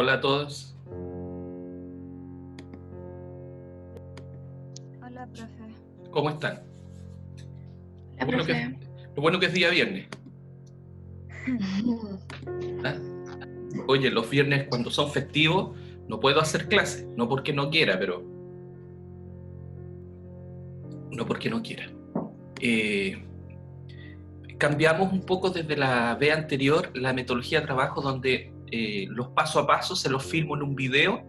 Hola a todos. Hola, profe. ¿Cómo están? Hola, profe. Lo bueno que es día viernes. ¿Ah? Oye, los viernes cuando son festivos no puedo hacer clases, no porque no quiera, pero no porque no quiera. Cambiamos un poco desde la vez anterior la metodología de trabajo donde los paso a paso se los filmo en un video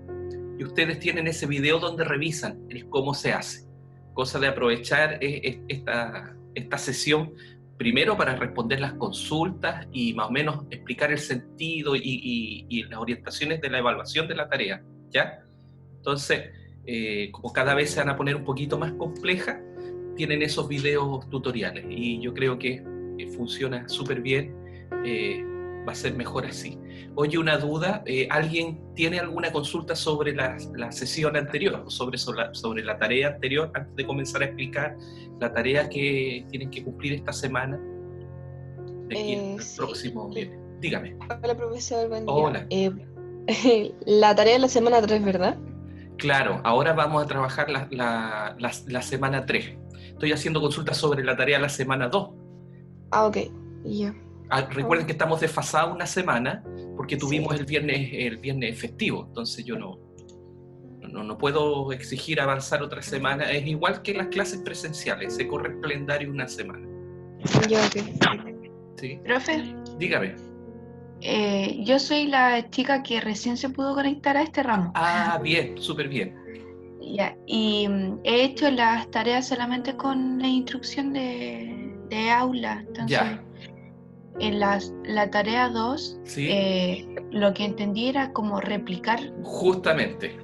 y ustedes tienen ese video donde revisan el cómo se hace. Cosa de aprovechar esta sesión primero para responder las consultas y más o menos explicar el sentido y las orientaciones de la evaluación de la tarea, ¿ya? Entonces, como cada vez se van a poner un poquito más complejas, tienen esos videos tutoriales y yo creo que funciona súper bien, va a ser mejor así. Oye, una duda, ¿alguien tiene alguna consulta sobre la sesión anterior, sobre la tarea anterior, antes de comenzar a explicar la tarea que tienen que cumplir esta semana? De aquí al Sí. próximo viernes. Dígame. Hola, profesor, buen día. Hola. La tarea de la semana 3, ¿verdad? Claro, ahora vamos a trabajar la semana 3. Estoy haciendo consultas sobre la tarea de la semana 2. Ah, ok. Ya. Recuerden que estamos desfasados una semana porque tuvimos Sí. el viernes festivo, entonces yo no puedo exigir avanzar otra semana. Es igual que las clases presenciales, se corre el calendario una semana. Ya, ok. ¿Sí? Profe, Dígame. yo soy la chica que recién se pudo conectar a este ramo. Ah, bien, súper bien. Ya, y he hecho las tareas solamente con la instrucción de aula. Entonces, Ya. en la tarea 2, Sí. lo que entendí era como replicar. Justamente.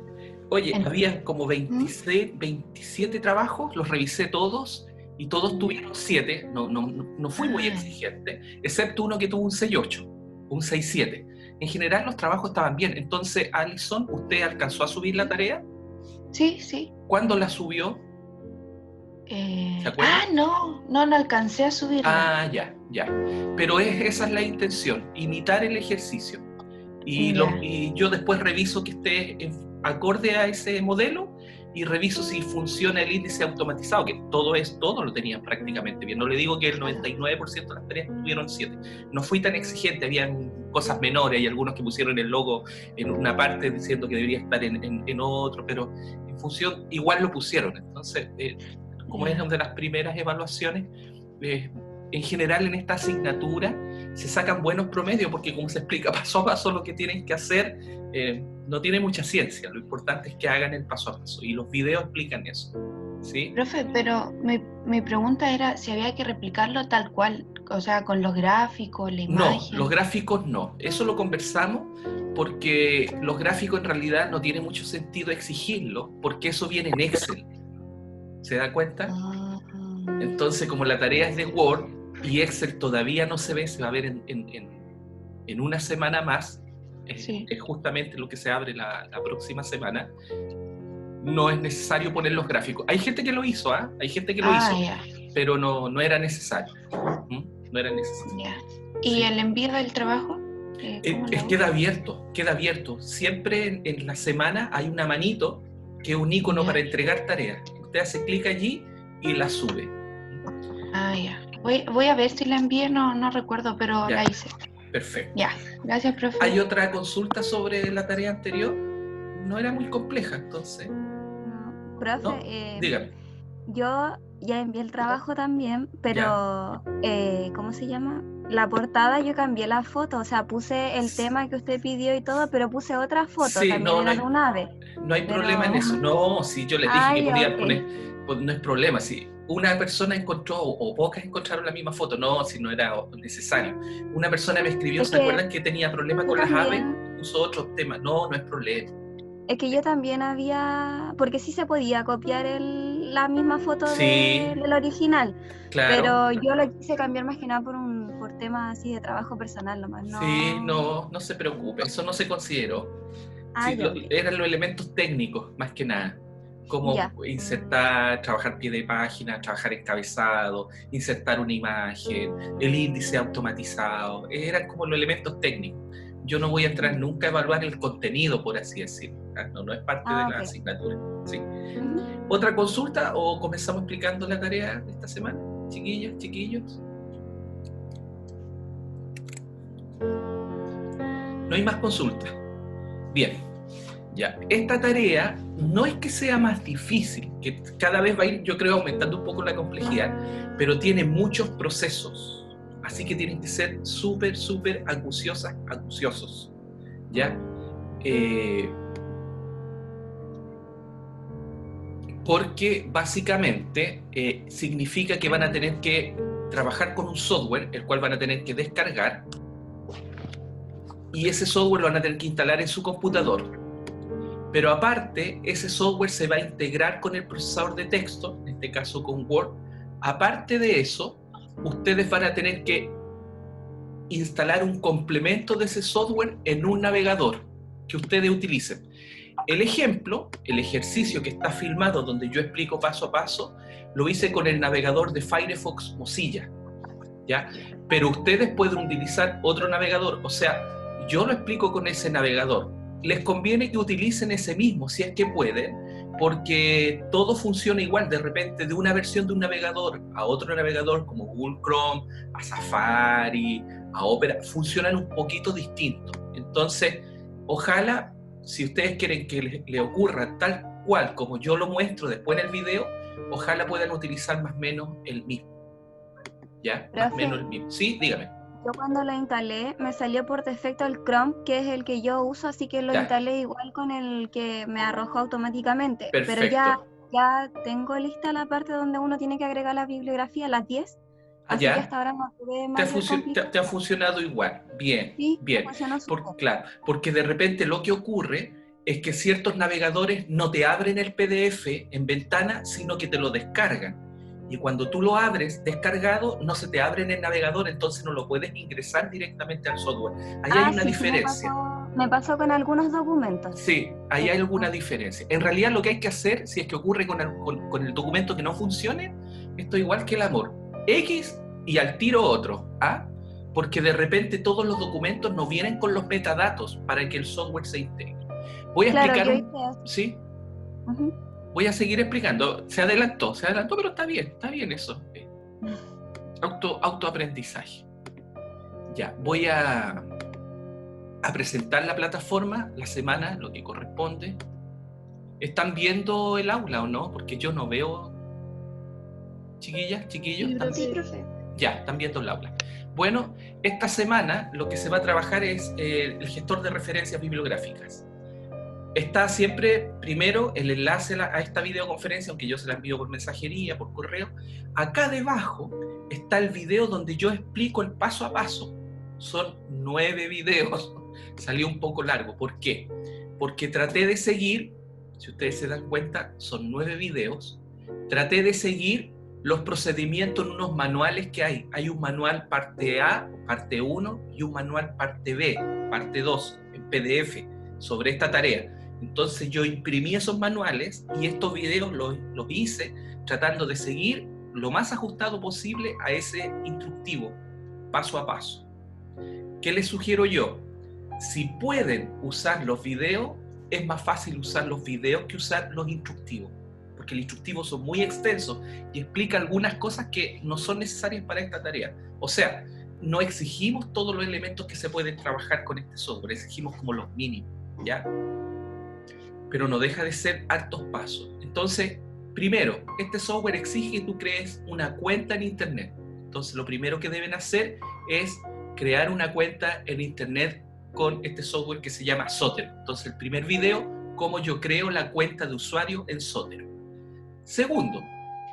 Oye, En- habían como 26, 27 trabajos, los revisé todos y todos tuvieron 7. No fui muy exigente, excepto uno que tuvo un 6.8, un 6.7. En general los trabajos estaban bien. Entonces, Alison, ¿usted alcanzó a subir la tarea? Sí. ¿Cuándo la subió? ¿Se acuerda? No alcancé a subirla. Ah, ya. Pero esa es la intención, imitar el ejercicio. Y Ya. yo después reviso que esté acorde a ese modelo y reviso si funciona el índice automatizado, que todo lo tenían prácticamente bien. No le digo que el 99% de las tareas tuvieron 7. No fui tan exigente, habían cosas menores, hay algunos que pusieron el logo en una parte diciendo que debería estar en otro, pero en función, igual lo pusieron. Entonces, como es una de las primeras evaluaciones, en general en esta asignatura se sacan buenos promedios porque como se explica paso a paso lo que tienen que hacer, no tiene mucha ciencia, lo importante es que hagan el paso a paso y los videos explican eso, ¿sí? Profe, pero mi pregunta era si había que replicarlo tal cual, o sea, con los gráficos, la imagen. No, los gráficos no, eso lo conversamos porque los gráficos en realidad no tiene mucho sentido exigirlo porque eso viene en Excel, ¿se da cuenta? Entonces como la tarea es de Word y Excel todavía no se ve, se va a ver en una semana más, Sí. es justamente lo que se abre la próxima semana, no es necesario poner los gráficos. Hay gente que lo hizo, hay gente que lo hizo, Ya. pero no era necesario. No era necesario. Ya. ¿Y Sí. el envío del trabajo? Queda abierto. Siempre en la semana hay una manito que es un icono para entregar tareas. Usted hace clic allí y la sube. Ya. Voy a ver si la envié, no recuerdo, pero Ya. la hice. Perfecto. Ya, gracias, profe. ¿Hay otra consulta sobre la tarea anterior? No era muy compleja, entonces. No, profe, ¿No? Dígame. yo ya envié el trabajo también, pero ¿cómo se llama? La portada yo cambié la foto, o sea, puse el tema que usted pidió y todo, pero puse otra foto, Sí, también era de un ave. No hay Pero... problema en eso. No, si yo les dije que podían ok. poner, pues no es problema. Si una persona encontró o pocas encontraron la misma foto, no, si no era necesario. Una persona me escribió, Es ¿se que acuerdan que tenía problemas yo con las aves? también... Puso otro tema. No es problema. Es que yo también había... Porque sí se podía copiar la misma foto Sí, del original, claro. pero yo lo quise cambiar más que nada por temas así de trabajo personal nomás, no... Sí, no se preocupe, eso no se consideró. Sí, ya, ok. eran los elementos técnicos, más que nada. Como Ya. insertar, trabajar pie de página, trabajar encabezado, insertar una imagen, el índice automatizado. Eran como los elementos técnicos. yo no voy a entrar nunca a evaluar el contenido, por así decirlo. No es parte de la asignatura. ¿Sí? ¿Otra consulta o comenzamos explicando la tarea de esta semana? Chiquillas, chiquillos. No hay más consultas. Bien, ya. Esta tarea no es que sea más difícil, que cada vez va a ir, yo creo, aumentando un poco la complejidad, pero tiene muchos procesos. Así que tienen que ser súper acuciosos, ¿ya? Porque básicamente significa que van a tener que trabajar con un software, el cual van a tener que descargar, y ese software lo van a tener que instalar en su computador. Pero aparte, ese software se va a integrar con el procesador de texto, en este caso con Word. Aparte de eso, ustedes van a tener que instalar un complemento de ese software en un navegador que ustedes utilicen. El ejemplo, el ejercicio que está filmado donde yo explico paso a paso, lo hice con el navegador de Firefox Mozilla, ¿ya? Pero ustedes pueden utilizar otro navegador, o sea, yo lo explico con ese navegador. Les conviene que utilicen ese mismo, si es que pueden, porque todo funciona igual. De repente, de una versión de un navegador a otro navegador, como Google Chrome, a Safari, a Opera, funcionan un poquito distintos. Entonces, ojalá, si ustedes quieren que le ocurra tal cual como yo lo muestro después en el video, ojalá puedan utilizar más o menos el mismo. ¿Ya? Más o menos el mismo. Sí, dígame. Yo cuando lo instalé me salió por defecto el Chrome, que es el que yo uso, así que lo instalé igual con el que me arrojó automáticamente. Perfecto. Pero ya tengo lista la parte donde uno tiene que agregar la bibliografía, las 10. Así que hasta ahora no tuve más. ¿Te ha funcionado igual? Bien, sí, bien. Claro, porque de repente lo que ocurre es que ciertos navegadores no te abren el PDF en ventana, sino que te lo descargan. Y cuando tú lo abres descargado, no se te abre en el navegador, entonces no lo puedes ingresar directamente al software. Ahí hay una diferencia. Me pasó con algunos documentos. Sí, ahí hay alguna diferencia. En realidad lo que hay que hacer, si es que ocurre con el documento que no funcione, esto es igual que el amor. X y al tiro otro, ¿ah? Porque de repente todos los documentos no vienen con los metadatos para que el software se integre. Voy a explicar ¿sí? Voy a seguir explicando. Se adelantó, pero está bien eso. Autoaprendizaje. Ya, voy a presentar la plataforma, la semana, lo que corresponde. ¿Están viendo el aula o no? Porque yo no veo. Chiquillas, chiquillos. Sí, profe. Ya, están viendo el aula. Bueno, esta semana lo que se va a trabajar es el gestor de referencias bibliográficas. Está siempre, primero, el enlace a esta videoconferencia, aunque yo se la envío por mensajería, por correo. Acá debajo está el video donde yo explico el paso a paso. Son 9 videos. Salió un poco largo. ¿Por qué? Porque traté de seguir, si ustedes se dan cuenta, son 9 videos. Traté de seguir los procedimientos en unos manuales que hay. Hay un manual parte A, parte 1, y un manual parte B, parte 2, en PDF, sobre esta tarea. Entonces yo imprimí esos manuales y estos videos los hice tratando de seguir lo más ajustado posible a ese instructivo, paso a paso. ¿Qué les sugiero yo? Si pueden usar los videos, es más fácil usar los videos que usar los instructivos, porque los instructivos son muy extensos y explican algunas cosas que no son necesarias para esta tarea. O sea, no exigimos todos los elementos que se pueden trabajar con este software, exigimos como los mínimos, ¿ya? Pero no deja de ser hartos pasos. Entonces, primero, este software exige que tú crees una cuenta en Internet. Entonces, lo primero que deben hacer es crear una cuenta en Internet con este software que se llama Zotero. Entonces, el primer video, cómo yo creo la cuenta de usuario en Zotero. Segundo,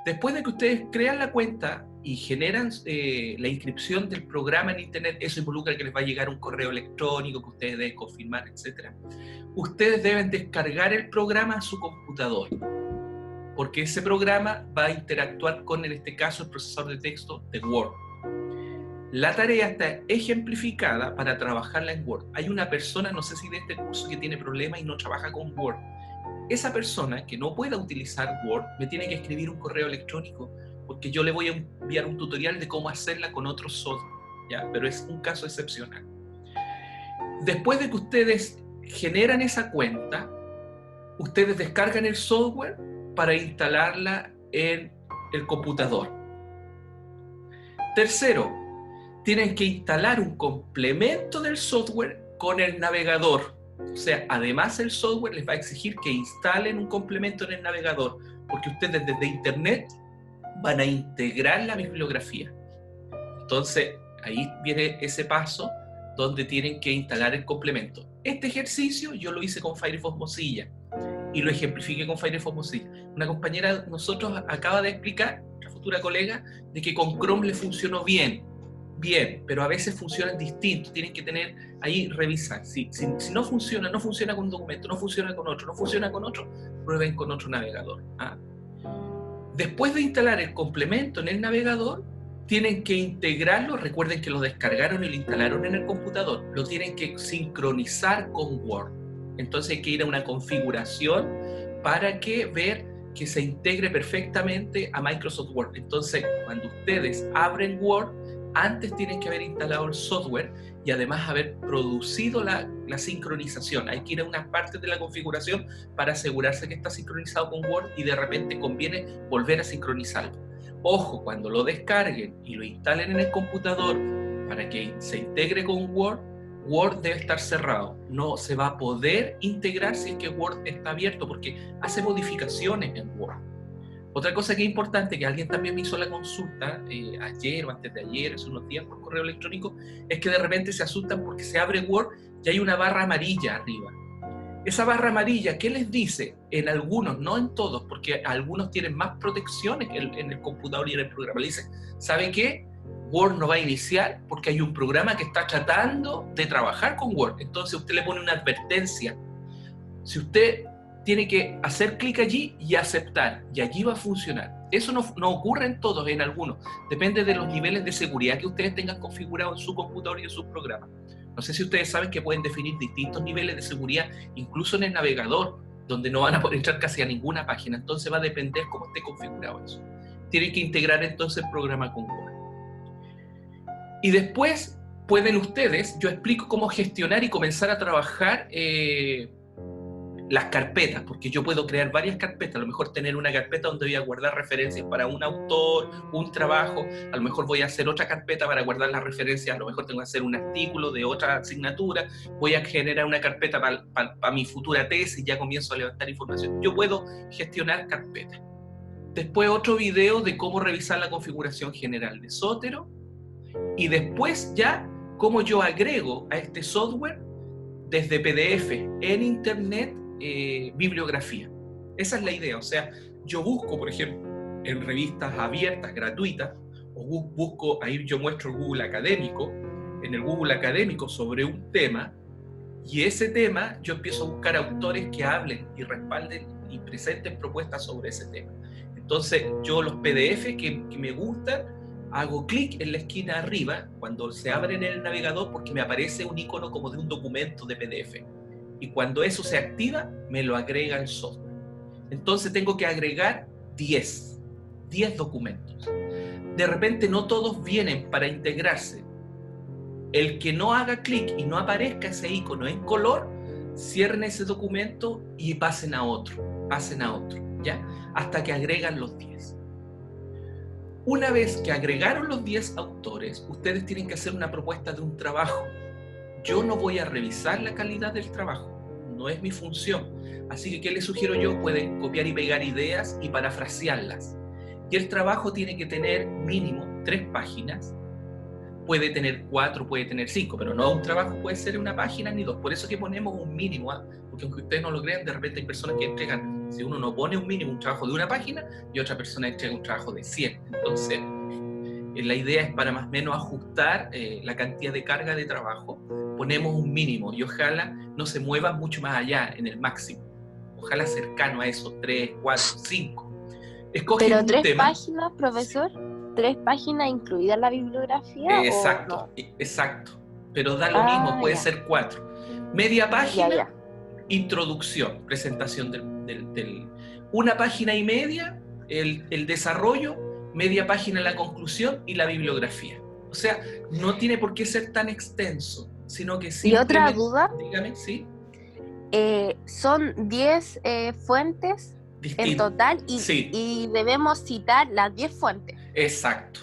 después de que ustedes crean la cuenta y generan la inscripción del programa en Internet, eso involucra que les va a llegar un correo electrónico que ustedes deben confirmar, etc. Ustedes deben descargar el programa a su computador, porque ese programa va a interactuar con, en este caso, el procesador de texto de Word. La tarea está ejemplificada para trabajarla en Word. Hay una persona, no sé si de este curso, que tiene problemas y no trabaja con Word. Esa persona que no pueda utilizar Word me tiene que escribir un correo electrónico, porque yo le voy a enviar un tutorial de cómo hacerla con otro software, ¿ya? Pero es un caso excepcional. Después de que ustedes generan esa cuenta, ustedes descargan el software para instalarla en el computador. Tercero, tienen que instalar un complemento del software con el navegador. O sea, además el software les va a exigir que instalen un complemento en el navegador, porque ustedes desde internet van a integrar la bibliografía. Entonces, ahí viene ese paso donde tienen que instalar el complemento. Este ejercicio yo lo hice con Firefox Mozilla y lo ejemplifiqué con Firefox Mozilla. Una compañera de nosotros acaba de explicar, una futura colega, de que con Chrome le funcionó bien, pero a veces funcionan distintos, tienen que tener ahí, revisar. Si no funciona con un documento, no funciona con otro, prueben con otro navegador. Después de instalar el complemento en el navegador, tienen que integrarlo, recuerden que lo descargaron y lo instalaron en el computador, lo tienen que sincronizar con Word. Entonces hay que ir a una configuración para ver que se integre perfectamente a Microsoft Word. Entonces, cuando ustedes abren Word, antes tienen que haber instalado el software y además haber producido la sincronización. Hay que ir a una parte de la configuración para asegurarse que está sincronizado con Word y de repente conviene volver a sincronizarlo. Ojo, cuando lo descarguen y lo instalen en el computador para que se integre con Word, Word debe estar cerrado. No se va a poder integrar si es que Word está abierto porque hace modificaciones en Word. Otra cosa que es importante, que alguien también me hizo la consulta ayer o antes de ayer, hace unos días por correo electrónico, es que de repente se asustan porque se abre Word y hay una barra amarilla arriba. Esa barra amarilla, ¿qué les dice? En algunos, no en todos, porque algunos tienen más protecciones en el computador y en el programa. Le dice, ¿sabe qué? Word no va a iniciar porque hay un programa que está tratando de trabajar con Word. Entonces usted le pone una advertencia. Si usted tiene que hacer clic allí y aceptar, y allí va a funcionar. Eso no ocurre en todos, en algunos. Depende de los niveles de seguridad que ustedes tengan configurado en su computador y en sus programas. No sé si ustedes saben que pueden definir distintos niveles de seguridad, incluso en el navegador, donde no van a poder entrar casi a ninguna página. Entonces va a depender cómo esté configurado eso. Tienen que integrar entonces el programa con Word. Y después pueden ustedes, yo explico cómo gestionar y comenzar a trabajar las carpetas, porque yo puedo crear varias carpetas, a lo mejor tener una carpeta donde voy a guardar referencias para un autor, un trabajo, a lo mejor voy a hacer otra carpeta para guardar las referencias, a lo mejor tengo que hacer un artículo de otra asignatura, voy a generar una carpeta para mi futura tesis, ya comienzo a levantar información. Yo puedo gestionar carpetas. Después otro video de cómo revisar la configuración general de Zotero, y después ya cómo yo agrego a este software desde PDF en internet bibliografía. Esa es la idea. O sea, yo busco, por ejemplo, en revistas abiertas, gratuitas, o busco, ahí yo muestro el Google Académico, en el Google Académico sobre un tema, y ese tema yo empiezo a buscar autores que hablen y respalden y presenten propuestas sobre ese tema. Entonces yo los PDF que me gustan, hago clic en la esquina arriba cuando se abre en el navegador porque me aparece un icono como de un documento de PDF. Y cuando eso se activa, me lo agrega el software. Entonces tengo que agregar 10 documentos. De repente no todos vienen para integrarse. El que no haga clic y no aparezca ese icono en color, cierren ese documento y pasen a otro, ¿ya? Hasta que agregan los 10. Una vez que agregaron los 10 autores, ustedes tienen que hacer una propuesta de un trabajo. Yo no voy a revisar la calidad del trabajo, no es mi función. Así que, ¿qué les sugiero yo? Pueden copiar y pegar ideas y parafrasearlas. Y el trabajo tiene que tener mínimo 3 páginas. Puede tener 4, puede tener 5, pero no un trabajo puede ser una página ni 2. Por eso que ponemos un mínimo, porque aunque ustedes no lo crean, de repente hay personas que entregan, si uno no pone un mínimo, un trabajo de una página, y otra persona entrega un trabajo de 100. Entonces, la idea es para más o menos ajustar la cantidad de carga de trabajo. Ponemos un mínimo y ojalá no se mueva mucho más allá en el máximo. Ojalá cercano a eso, 3, 4, 5. Escogen ¿Pero un 3 tema. páginas, profesor? ¿3 páginas incluida la bibliografía? Exacto, ¿o no? Exacto. Pero da lo mismo, puede ser 4. Media página, introducción, presentación del una página y media, el desarrollo, media página la conclusión y la bibliografía. O sea, no tiene por qué ser tan extenso. sino que Y otra simplemente... duda, Dígame, sí. son 10 fuentes en Distinto. total Sí. y debemos citar las 10 fuentes. Exacto.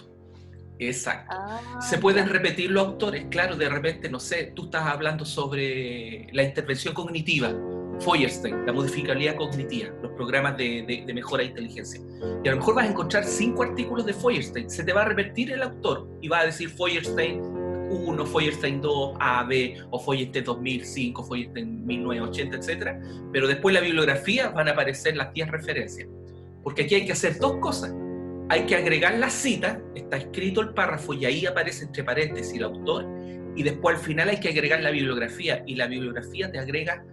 Se Ya. pueden repetir los autores, claro, de repente, no sé, tú estás hablando sobre la intervención cognitiva, Feuerstein, la modificabilidad cognitiva, los programas de mejora de inteligencia. Y a lo mejor vas a encontrar 5 artículos de Feuerstein, se te va a repetir el autor y va a decir Feuerstein 1, Feuerstein 2, A, B, o Feuerstein 2005, Feuerstein 1980, etc. Pero después en la bibliografía van a aparecer las 10 referencias. Porque aquí hay que hacer 2 cosas. Hay que agregar la cita, está escrito el párrafo y ahí aparece entre paréntesis el autor, y después al final hay que agregar la bibliografía, y la bibliografía te agrega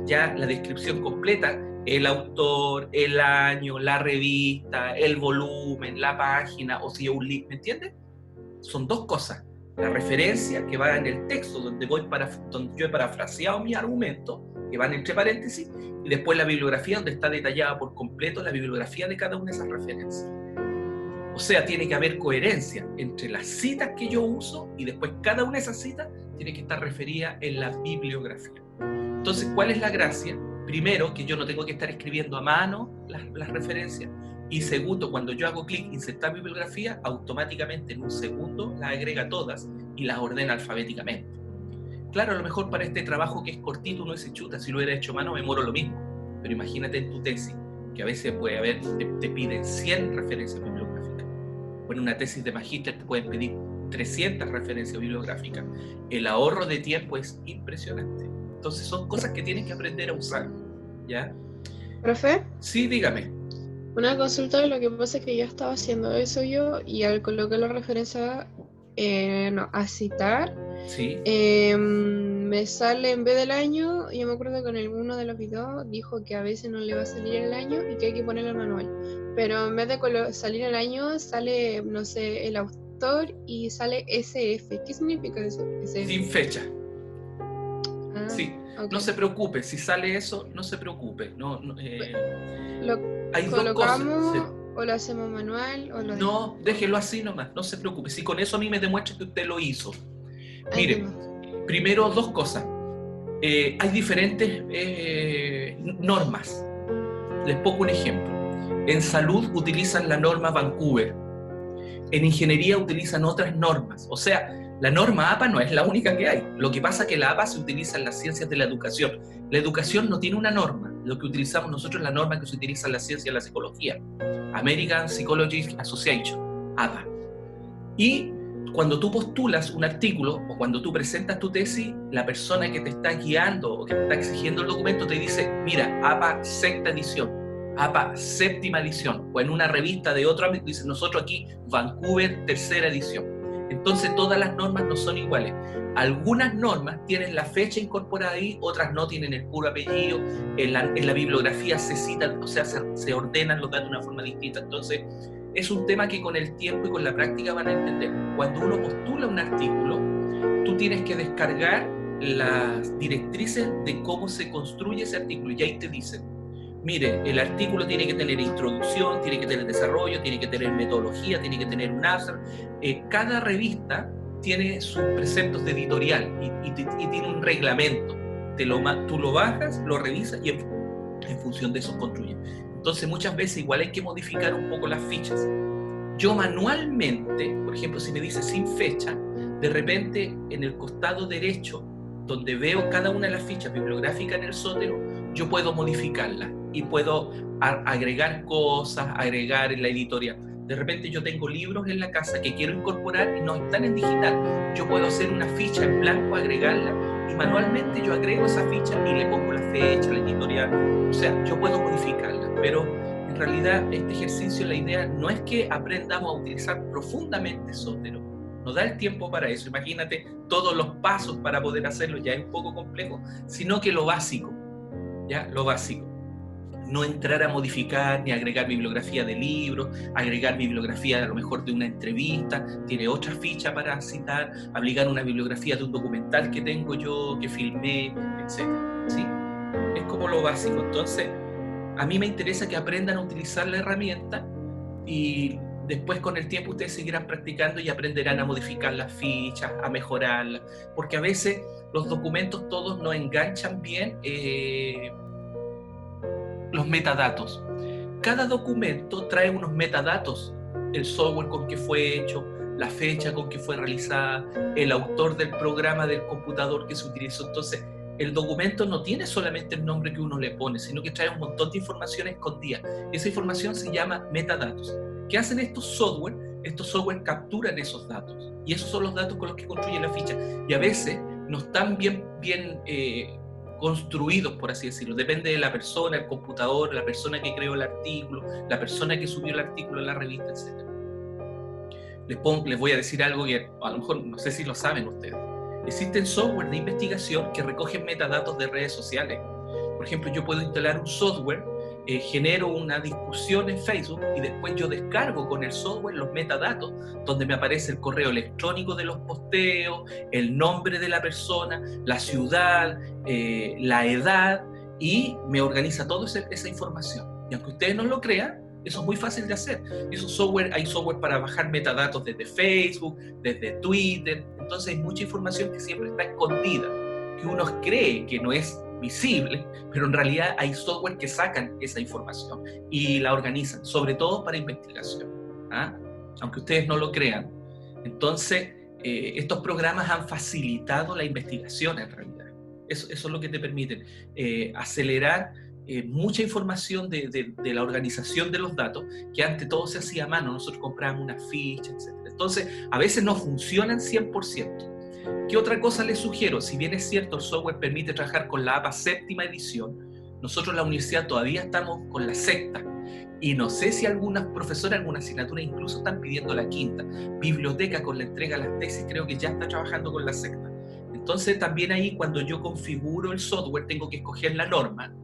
ya la descripción completa, el autor, el año, la revista, el volumen, la página, o si es un link, ¿me entiendes? Son 2 cosas. La referencia que va en el texto donde yo he parafraseado mi argumento, que van entre paréntesis, y después la bibliografía donde está detallada por completo la bibliografía de cada una de esas referencias. O sea, tiene que haber coherencia entre las citas que yo uso y después cada una de esas citas tiene que estar referida en la bibliografía. Entonces, ¿cuál es la gracia? Primero, que yo no tengo que estar escribiendo a mano las referencias. Y segundo, cuando yo hago clic en insertar bibliografía, automáticamente en un segundo las agrega todas y las ordena alfabéticamente. Claro, a lo mejor para este trabajo que es cortito uno dice, chuta, si lo hubiera hecho a mano me muero lo mismo. Pero imagínate en tu tesis, que a veces puede haber, te piden 100 referencias bibliográficas. O en una tesis de magíster te pueden pedir 300 referencias bibliográficas. El ahorro de tiempo es impresionante. Entonces son cosas que tienes que aprender a usar, ¿ya? ¿Profe? Sí, dígame. Una consulta, lo que pasa es que yo estaba haciendo eso yo y al colocar la referencia a citar, Sí. me sale en vez del año, yo me acuerdo que en alguno de los videos dijo que a veces no le va a salir el año y que hay que ponerlo manual, pero en vez de salir el año sale, no sé, el autor y sale SF. ¿Qué significa eso? SF. Sin fecha. Ah, Sí. okay. No se preocupe, si sale eso, no se preocupe. Hay 2 ¿colocamos cosas. o lo hacemos manual o lo No, déjelo así nomás, no se preocupe. Si con eso a mí me demuestra que usted lo hizo. Mire, primero 2 cosas. Hay diferentes normas. Les pongo un ejemplo. En salud utilizan la norma Vancouver. En ingeniería utilizan otras normas. O sea, la norma APA no es la única que hay. Lo que pasa es que la APA se utiliza en las ciencias de la educación. La educación no tiene una norma. Lo que utilizamos nosotros es la norma que se utiliza en la ciencia de la psicología. American Psychological Association, APA. Y cuando tú postulas un artículo o cuando tú presentas tu tesis, la persona que te está guiando o que te está exigiendo el documento te dice, mira, APA sexta edición, APA séptima edición, o en una revista de otro ámbito dice, nosotros aquí Vancouver tercera edición. Entonces todas las normas no son iguales. Algunas normas tienen la fecha incorporada ahí, otras no, tienen el puro apellido, en la bibliografía se citan, o sea, se ordenan los datos de una forma distinta. Entonces es un tema que con el tiempo y con la práctica van a entender. Cuando uno postula un artículo, tú tienes que descargar las directrices de cómo se construye ese artículo y ahí te dicen, mire, el artículo tiene que tener introducción, tiene que tener desarrollo, tiene que tener metodología, tiene que tener un abstract. Cada revista tiene sus preceptos de editorial y tiene un reglamento. Tú lo bajas, lo revisas y en función de eso construyes. Entonces muchas veces igual hay que modificar un poco las fichas. Yo manualmente, por ejemplo, si me dice sin fecha, de repente en el costado derecho, donde veo cada una de las fichas bibliográficas en el sótero, yo puedo modificarlas y puedo agregar cosas, agregar en la editorial. De repente yo tengo libros en la casa que quiero incorporar y no están en digital. Yo puedo hacer una ficha en blanco, agregarla y manualmente yo agrego esa ficha y le pongo la fecha, la editorial. O sea, yo puedo modificarla, pero en realidad este ejercicio, la idea no es que aprendamos a utilizar profundamente sótero. No da el tiempo para eso. Imagínate todos los pasos para poder hacerlo, ya es un poco complejo, sino que lo básico, ¿ya? Lo básico. No entrar a modificar ni agregar bibliografía de libros, agregar bibliografía a lo mejor de una entrevista, tiene otra ficha para citar, aplicar una bibliografía de un documental que tengo yo, que filmé, etc. ¿Sí? Es como lo básico. Entonces, a mí me interesa que aprendan a utilizar la herramienta y después con el tiempo ustedes seguirán practicando y aprenderán a modificar las fichas, a mejorarlas, porque a veces los documentos todos no enganchan bien los metadatos. Cada documento trae unos metadatos, el software con que fue hecho, la fecha con que fue realizada, el autor del programa del computador que se utilizó. Entonces, el documento no tiene solamente el nombre que uno le pone, sino que trae un montón de información escondida. Esa información se llama metadatos. ¿Qué hacen estos software? Estos software capturan esos datos, y esos son los datos con los que construyen la ficha. Y a veces no están bien construidos, por así decirlo. Depende de la persona, el computador, la persona que creó el artículo, la persona que subió el artículo a la revista, etc. Les voy a decir algo que a lo mejor no sé si lo saben ustedes. Existen software de investigación que recogen metadatos de redes sociales. Por ejemplo, yo puedo instalar un software, genero una discusión en Facebook y después yo descargo con el software los metadatos donde me aparece el correo electrónico de los posteos, el nombre de la persona, la ciudad, la edad, y me organiza toda esa información. Y aunque ustedes no lo crean, eso es muy fácil de hacer. Hay software para bajar metadatos desde Facebook, desde Twitter. Entonces hay mucha información que siempre está escondida, que uno cree que no es visible, pero en realidad hay software que sacan esa información y la organizan, sobre todo para investigación, aunque ustedes no lo crean. Entonces, estos programas han facilitado la investigación en realidad. Eso es lo que te permiten, acelerar mucha información de la organización de los datos, que antes todo se hacía a mano, nosotros comprábamos una ficha, etc. Entonces, a veces no funcionan 100%. ¿Qué otra cosa les sugiero? Si bien es cierto, el software permite trabajar con la APA séptima edición, nosotros en la universidad todavía estamos con la sexta, y no sé si algunas profesoras, algunas asignaturas incluso están pidiendo la quinta. Biblioteca, con la entrega de las tesis, creo que ya está trabajando con la sexta. Entonces también ahí, cuando yo configuro el software, tengo que escoger la norma,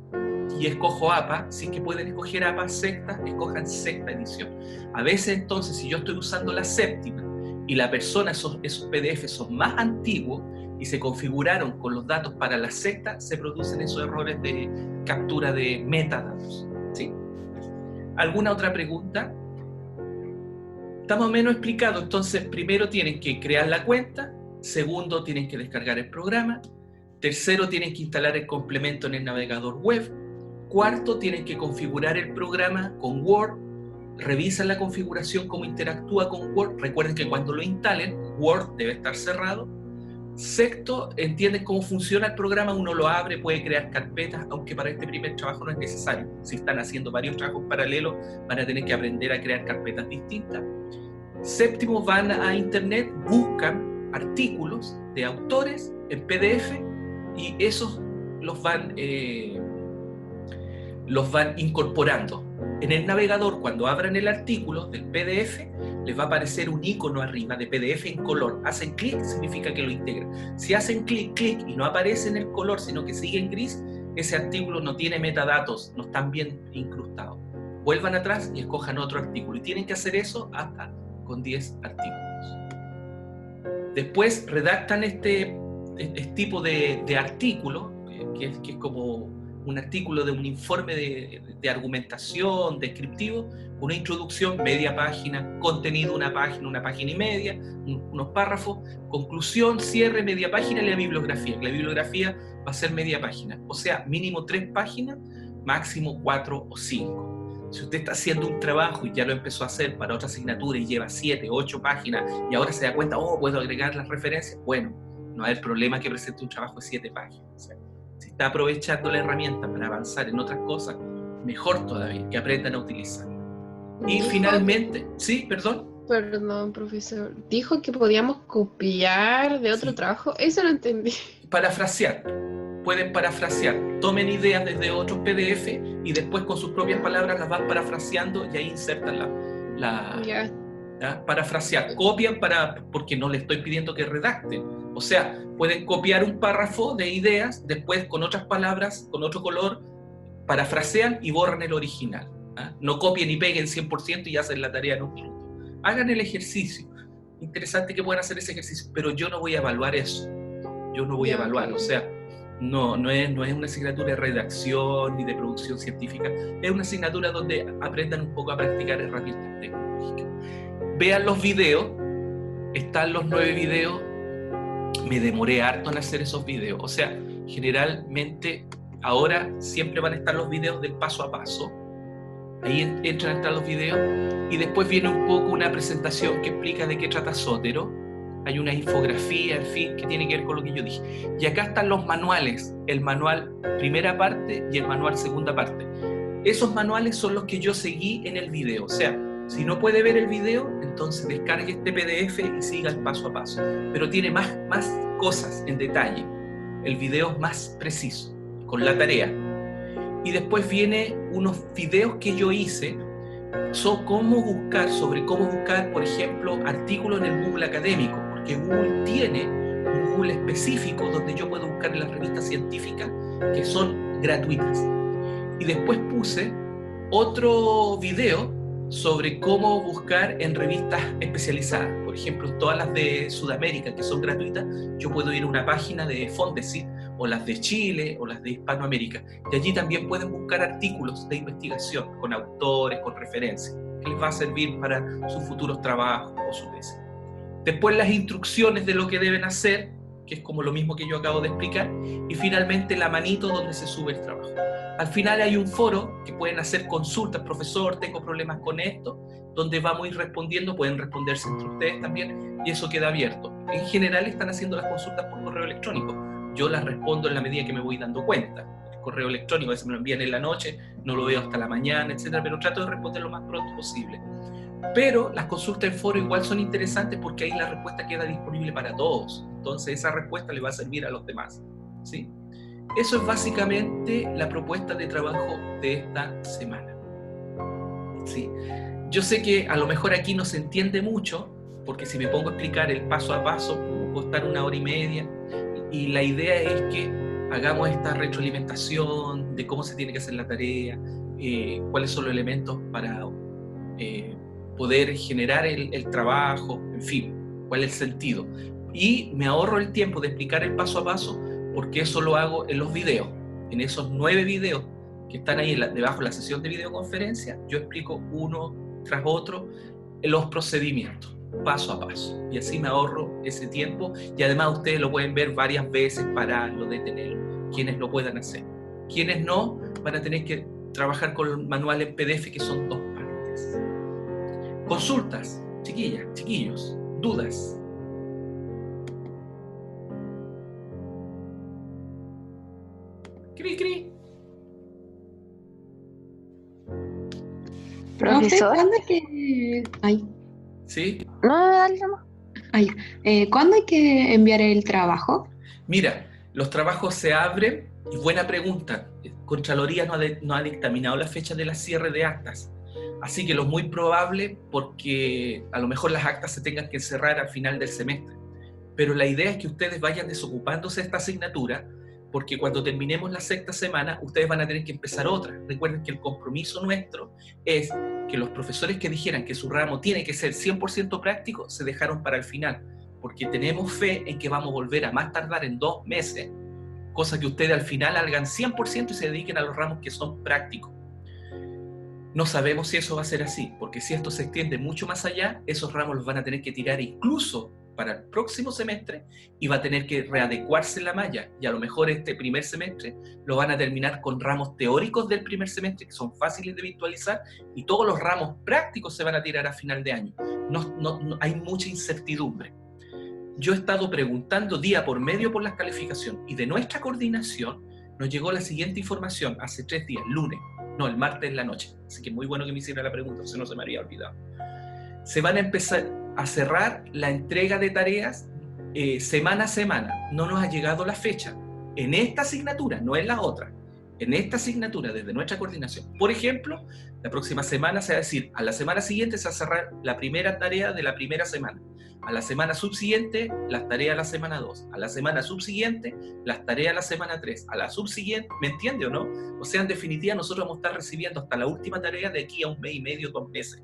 y escojo APA. Si es que pueden escoger APA sexta, escojan sexta edición. A veces entonces, si yo estoy usando la séptima y la persona, esos PDF son más antiguos y se configuraron con los datos para la sexta, se producen esos errores de captura de metadatos, ¿sí? ¿Alguna otra pregunta? Está más o menos explicado. Entonces, primero tienen que crear la cuenta, segundo tienen que descargar el programa, tercero tienen que instalar el complemento en el navegador web, cuarto tienen que configurar el programa con Word, revisan la configuración, cómo interactúa con Word. Recuerden que cuando lo instalen, Word debe estar cerrado. Sexto, entienden cómo funciona el programa, uno lo abre, puede crear carpetas, aunque para este primer trabajo no es necesario. Si están haciendo varios trabajos paralelos, van a tener que aprender a crear carpetas distintas. Séptimo, van a internet, buscan artículos de autores en PDF y esos los van incorporando. En el navegador, cuando abran el artículo del PDF, les va a aparecer un icono arriba de PDF en color. Hacen clic, significa que lo integran. Si hacen clic y no aparece en el color, sino que sigue en gris, ese artículo no tiene metadatos, no están bien incrustados. Vuelvan atrás y escojan otro artículo. Y tienen que hacer eso hasta con 10 artículos. Después redactan este tipo de artículo, que es como un artículo de un informe de argumentación, descriptivo, una introducción, media página, contenido, una página y media, unos párrafos, conclusión, cierre, media página, y la bibliografía. La bibliografía va a ser media página, o sea, mínimo 3 páginas, máximo 4 o 5. Si usted está haciendo un trabajo y ya lo empezó a hacer para otra asignatura y lleva 7, 8 páginas y ahora se da cuenta, puedo agregar las referencias, bueno, no hay problema que presente un trabajo de 7 páginas. O sea, si está aprovechando la herramienta para avanzar en otras cosas, mejor todavía, que aprendan a utilizarla. Y finalmente, sí, perdón. Perdón, profesor. Dijo que podíamos copiar de otro trabajo. Eso no entendí. Parafrasear. Pueden parafrasear. Tomen ideas desde otros PDF y después con sus propias palabras las van parafraseando y ahí insertan ¿ya? Parafrasear. Copian porque no le estoy pidiendo que redacten. O sea, pueden copiar un párrafo de ideas, después con otras palabras, con otro color, parafrasean y borran el original. No copien y peguen 100% y hacen la tarea en un minuto. Hagan el ejercicio. Interesante que puedan hacer ese ejercicio, pero yo no voy a evaluar eso. Yo no voy a evaluar, o sea, No es una asignatura de redacción ni de producción científica, es una asignatura donde aprendan un poco a practicar herramientas tecnológicas. Vean los videos, están los 9 videos, me demoré harto en hacer esos videos, o sea, generalmente ahora siempre van a estar los videos del paso a paso, ahí entran a estar los videos, y después viene un poco una presentación que explica de qué trata Zotero, hay una infografía, en fin, que tiene que ver con lo que yo dije. Y acá están los manuales, el manual primera parte y el manual segunda parte. Esos manuales son los que yo seguí en el video, o sea, si no puede ver el video, entonces descargue este PDF y siga el paso a paso. Pero tiene más cosas en detalle. El video es más preciso, con la tarea. Y después viene unos videos que yo hice sobre cómo buscar, por ejemplo, artículos en el Google académico, porque Google tiene un Google específico donde yo puedo buscar en las revistas científicas que son gratuitas. Y después puse otro video sobre cómo buscar en revistas especializadas. Por ejemplo, todas las de Sudamérica que son gratuitas, yo puedo ir a una página de Fondesit, o las de Chile, o las de Hispanoamérica. Y allí también pueden buscar artículos de investigación con autores, con referencias, que les va a servir para sus futuros trabajos o su tesis. Después las instrucciones de lo que deben hacer, que es como lo mismo que yo acabo de explicar, y finalmente la manito donde se sube el trabajo. Al final hay un foro que pueden hacer consultas, profesor, tengo problemas con esto, donde vamos a ir respondiendo, pueden responderse entre ustedes también, y eso queda abierto. En general están haciendo las consultas por correo electrónico, yo las respondo en la medida que me voy dando cuenta. El correo electrónico a veces me lo envían en la noche, no lo veo hasta la mañana, etcétera, pero trato de responder lo más pronto posible. Pero las consultas en foro igual son interesantes porque ahí la respuesta queda disponible para todos. Entonces esa respuesta le va a servir a los demás, ¿sí? Eso es básicamente la propuesta de trabajo de esta semana, ¿sí? Yo sé que a lo mejor aquí no se entiende mucho, porque si me pongo a explicar el paso a paso, puedo estar 1 hora y media, y la idea es que hagamos esta retroalimentación de cómo se tiene que hacer la tarea, cuáles son los elementos para poder generar el trabajo, en fin, cuál es el sentido. Y me ahorro el tiempo de explicar el paso a paso porque eso lo hago en los videos. En esos 9 videos que están ahí debajo de la sesión de videoconferencia, yo explico uno tras otro los procedimientos, paso a paso. Y así me ahorro ese tiempo y además ustedes lo pueden ver varias veces, pararlo, detenerlo, quienes lo puedan hacer. Quienes no, van a tener que trabajar con el manual en PDF que son 2 partes. Consultas, chiquillas, chiquillos, dudas. Cri, cri. Profesor, ¿cuándo hay que...? Ay. ¿Sí? No, dale nomás. Ay. ¿Cuándo hay que enviar el trabajo? Mira, los trabajos se abren, y buena pregunta, Contraloría no ha dictaminado la fecha de la cierre de actas, así que lo muy probable, porque a lo mejor las actas se tengan que cerrar al final del semestre, pero la idea es que ustedes vayan desocupándose de esta asignatura, porque cuando terminemos la 6ª semana, ustedes van a tener que empezar otra. Recuerden que el compromiso nuestro es que los profesores que dijeran que su ramo tiene que ser 100% práctico, se dejaron para el final, porque tenemos fe en que vamos a volver a más tardar en 2 meses, cosa que ustedes al final hagan 100% y se dediquen a los ramos que son prácticos. No sabemos si eso va a ser así, porque si esto se extiende mucho más allá, esos ramos los van a tener que tirar incluso para el próximo semestre y va a tener que readecuarse la malla, y a lo mejor este primer semestre lo van a terminar con ramos teóricos del primer semestre que son fáciles de virtualizar y todos los ramos prácticos se van a tirar a final de año. No, hay mucha incertidumbre. Yo he estado preguntando día por medio por las calificaciones y de nuestra coordinación nos llegó la siguiente información hace 3 días, el martes en la noche, así que muy bueno que me hiciera la pregunta, no se me había olvidado. Se van a empezar a cerrar la entrega de tareas semana a semana. No nos ha llegado la fecha en esta asignatura, no en la otra, en esta asignatura desde nuestra coordinación. Por ejemplo, la próxima semana se va a decir, a la semana siguiente se va a cerrar la primera tarea de la primera semana, a la semana subsiguiente las tareas de la semana 2, a la semana subsiguiente las tareas de la semana 3, a la subsiguiente, ¿me entiende o no? O sea, en definitiva nosotros vamos a estar recibiendo hasta la última tarea de aquí a 1 mes y medio, 2 meses,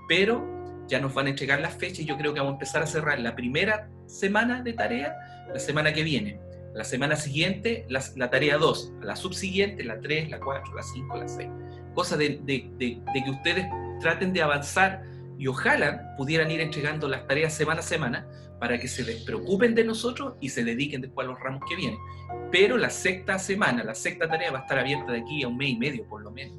pero ya nos van a entregar las fechas y yo creo que vamos a empezar a cerrar la primera semana de tarea la semana que viene. La semana siguiente, la tarea 2, la subsiguiente, la 3, la 4, la 5, la 6. Cosa de que ustedes traten de avanzar y ojalá pudieran ir entregando las tareas semana a semana para que se despreocupen de nosotros y se dediquen después a los ramos que vienen. Pero la sexta semana, la sexta tarea va a estar abierta de aquí a 1 mes y medio por lo menos.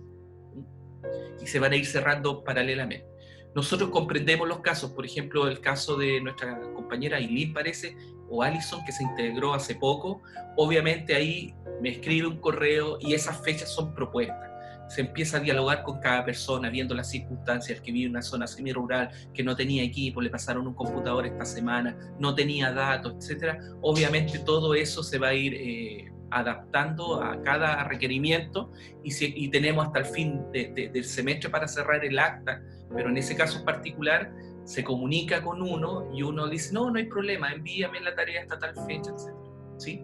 Y se van a ir cerrando paralelamente. Nosotros comprendemos los casos, por ejemplo, el caso de nuestra compañera Aileen, parece, o Alison, que se integró hace poco. Obviamente ahí me escribe un correo y esas fechas son propuestas. Se empieza a dialogar con cada persona, viendo las circunstancias, el que vive en una zona semirural, que no tenía equipo, le pasaron un computador esta semana, no tenía datos, etc. Obviamente todo eso se va a ir adaptando a cada requerimiento y tenemos hasta el fin del semestre para cerrar el acta, pero en ese caso particular se comunica con uno y uno dice, no hay problema, envíame la tarea hasta tal fecha, etc. ¿Sí?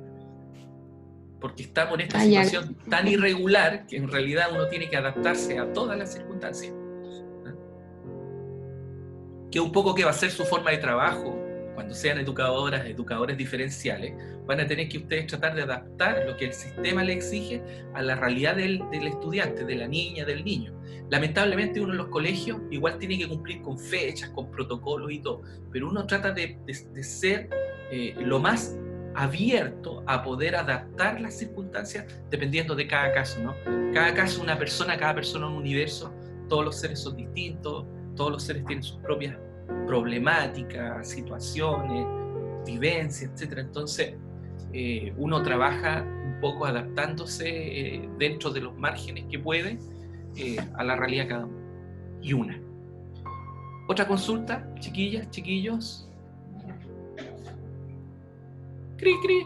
Porque estamos en esta situación tan irregular que en realidad uno tiene que adaptarse a todas las circunstancias. Que un poco que va a ser su forma de trabajo, cuando sean educadores diferenciales, van a tener que ustedes tratar de adaptar lo que el sistema le exige a la realidad del estudiante, de la niña, del niño. Lamentablemente uno en los colegios igual tiene que cumplir con fechas, con protocolos y todo, pero uno trata de ser lo más abierto a poder adaptar las circunstancias dependiendo de cada caso, ¿no? Cada caso es una persona, cada persona es un universo, todos los seres son distintos, todos los seres tienen sus propias problemáticas, situaciones, vivencias, etc. Entonces, uno trabaja un poco adaptándose dentro de los márgenes que puede a la realidad de cada uno. Y una. ¿Otra consulta, chiquillas, chiquillos? Cri, cri,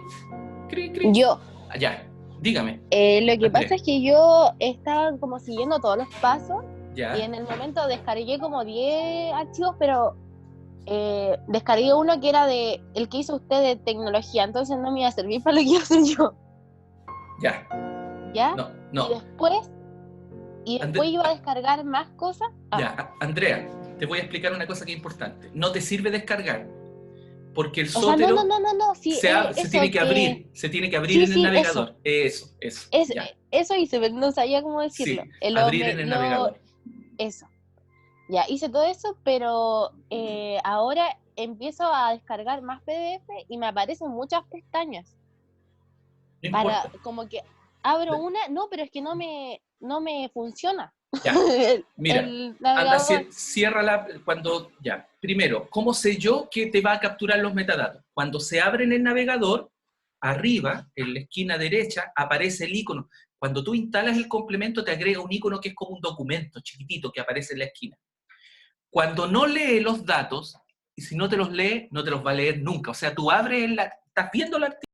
cri, cri. Yo. Ya, dígame. Lo que pasa es que yo estaba como siguiendo todos los pasos. Ya. Y en el momento descargué como 10 archivos, pero descargué uno que era el que hizo usted de tecnología, entonces no me iba a servir para lo que iba a hacer yo. Ya. ¿Ya? No. Y después iba a descargar más cosas. Ya, Andrea, te voy a explicar una cosa que es importante. No te sirve descargar, porque el software sí, se tiene que abrir, se tiene que abrir en el navegador. Eso. Eso hice, pero no sabía cómo decirlo. Sí, abrir en el navegador. Eso. Ya, hice todo eso, pero ahora empiezo a descargar más PDF y me aparecen muchas pestañas. No para importa. como que abro una, pero es que no me funciona. Ya, mira, anda, ciérrala cuando, ya. Primero, ¿cómo sé yo que te va a capturar los metadatos? Cuando se abre en el navegador, arriba, en la esquina derecha, aparece el icono. Cuando tú instalas el complemento, te agrega un icono que es como un documento chiquitito que aparece en la esquina. Cuando no lee los datos, y si no te los lee, no te los va a leer nunca. O sea, tú abres, estás viendo el artículo,